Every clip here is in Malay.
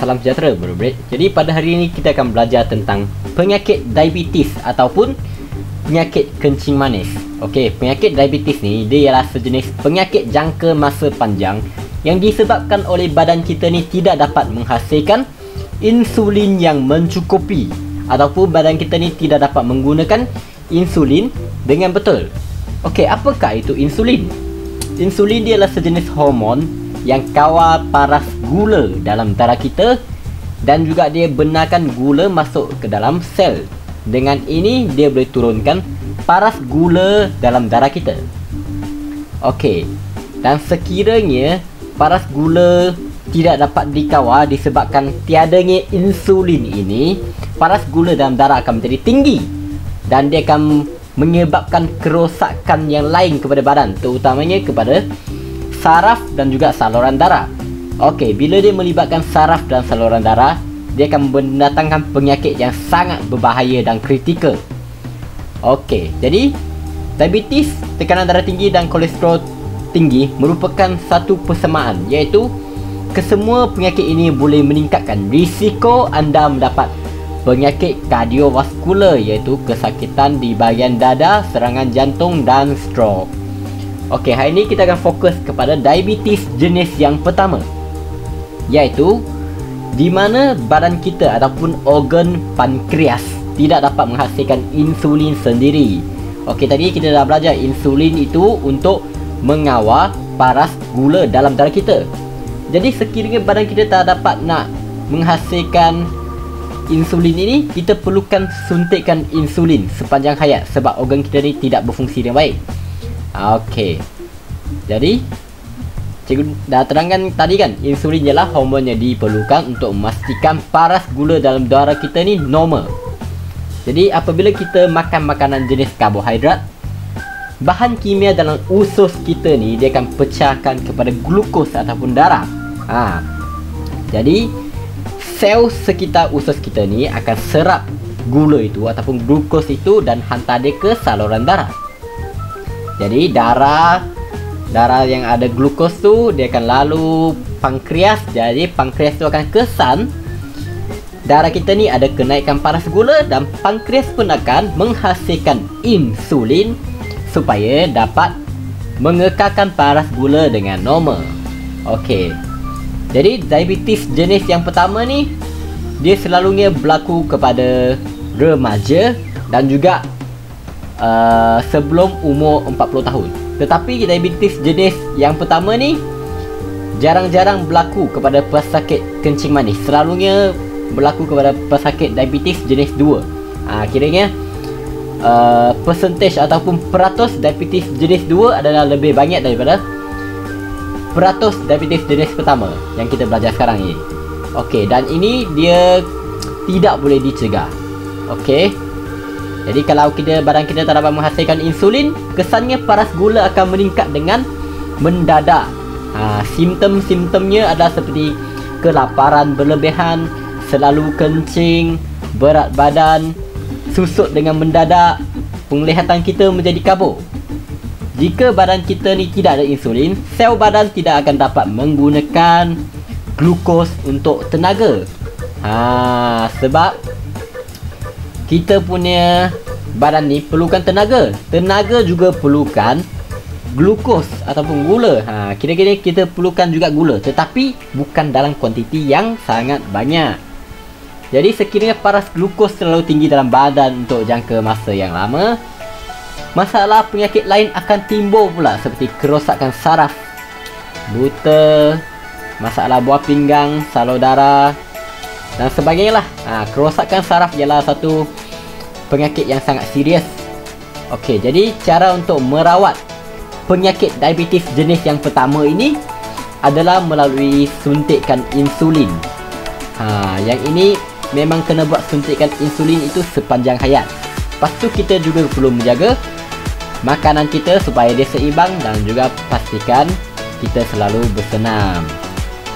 salam sejahtera bro-bro. Jadi pada hari ini kita akan belajar tentang penyakit diabetes ataupun penyakit kencing manis. Okey, penyakit diabetes ni dia ialah sejenis penyakit jangka masa panjang yang disebabkan oleh badan kita ni tidak dapat menghasilkan insulin yang mencukupi, ataupun badan kita ni tidak dapat menggunakan insulin dengan betul. Okey, apakah itu insulin? Insulin dia adalah sejenis hormon yang kawal paras gula dalam darah kita, dan juga dia benarkan gula masuk ke dalam sel. Dengan ini dia boleh turunkan paras gula dalam darah kita. Okey, dan sekiranya paras gula tidak dapat dikawal disebabkan tiadanya insulin ini, paras gula dalam darah akan menjadi tinggi dan dia akan menyebabkan kerosakan yang lain kepada badan, terutamanya kepada saraf dan juga saluran darah. Okey, bila dia melibatkan saraf dan saluran darah, dia akan mendatangkan penyakit yang sangat berbahaya dan kritikal. Okey, jadi diabetes, tekanan darah tinggi dan kolesterol tinggi merupakan satu persamaan, iaitu kesemua penyakit ini boleh meningkatkan risiko anda mendapat penyakit kardiovaskular, iaitu kesakitan di bahagian dada, serangan jantung dan stroke. Okey, hari ini kita akan fokus kepada diabetes jenis yang pertama, iaitu di mana badan kita ataupun organ pankreas tidak dapat menghasilkan insulin sendiri. Okey, tadi kita dah belajar insulin itu untuk mengawal paras gula dalam darah kita. Jadi sekiranya badan kita tak dapat nak menghasilkan insulin ini, kita perlukan suntikan insulin sepanjang hayat sebab organ kita ni tidak berfungsi dengan baik. Okey, jadi cikgu dah terangkan tadi kan, insulin ialah hormon yang diperlukan untuk memastikan paras gula dalam darah kita ni normal. Jadi apabila kita makan makanan jenis karbohidrat, bahan kimia dalam usus kita ni dia akan pecahkan kepada glukos ataupun darah. Jadi sel sekitar usus kita ni akan serap gula itu ataupun glukos itu dan hantar dia ke saluran darah. Jadi darah yang ada glukos tu dia akan lalu pankreas. Jadi pankreas tu akan kesan darah kita ni ada kenaikan paras gula, dan pankreas pun akan menghasilkan insulin supaya dapat mengekalkan paras gula dengan normal. Okey, jadi diabetes jenis yang pertama ni dia selalunya berlaku kepada remaja dan juga sebelum umur 40 tahun. Tetapi diabetes jenis yang pertama ni jarang-jarang berlaku kepada pesakit kencing manis. Selalunya berlaku kepada pesakit diabetes jenis 2. Kiranya persentage ataupun peratus diabetes jenis 2 adalah lebih banyak daripada peratus diabetes jenis pertama yang kita belajar sekarang ini. Okey, dan ini dia tidak boleh dicegah. Okey, jadi kalau badan kita tak dapat menghasilkan insulin, kesannya paras gula akan meningkat dengan mendadak. Simptom-simptomnya adalah seperti kelaparan berlebihan, selalu kencing, berat badan, susut dengan mendadak, penglihatan kita menjadi kabur. Jika badan kita ni tidak ada insulin, sel badan tidak akan dapat menggunakan glukos untuk tenaga. Sebab kita punya badan ni perlukan tenaga. Tenaga juga perlukan glukos ataupun gula. Kira-kira kita perlukan juga gula, tetapi bukan dalam kuantiti yang sangat banyak. Jadi sekiranya paras glukos terlalu tinggi dalam badan untuk jangka masa yang lama, masalah penyakit lain akan timbul pula, seperti kerosakan saraf, buta, masalah buah pinggang, salur darah dan sebagainya lah. Kerosakan saraf ialah satu penyakit yang sangat serius. Okey, jadi cara untuk merawat penyakit diabetes jenis yang pertama ini adalah melalui suntikan insulin. Yang ini memang kena buat suntikan insulin itu sepanjang hayat. Lepas tu kita juga perlu menjaga makanan kita supaya dia seimbang, dan juga pastikan kita selalu bersenam.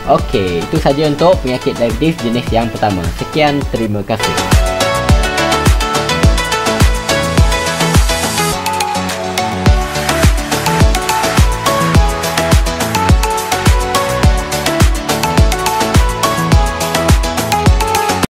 Okey, itu saja untuk penyakit diabetes jenis yang pertama. Sekian, terima kasih.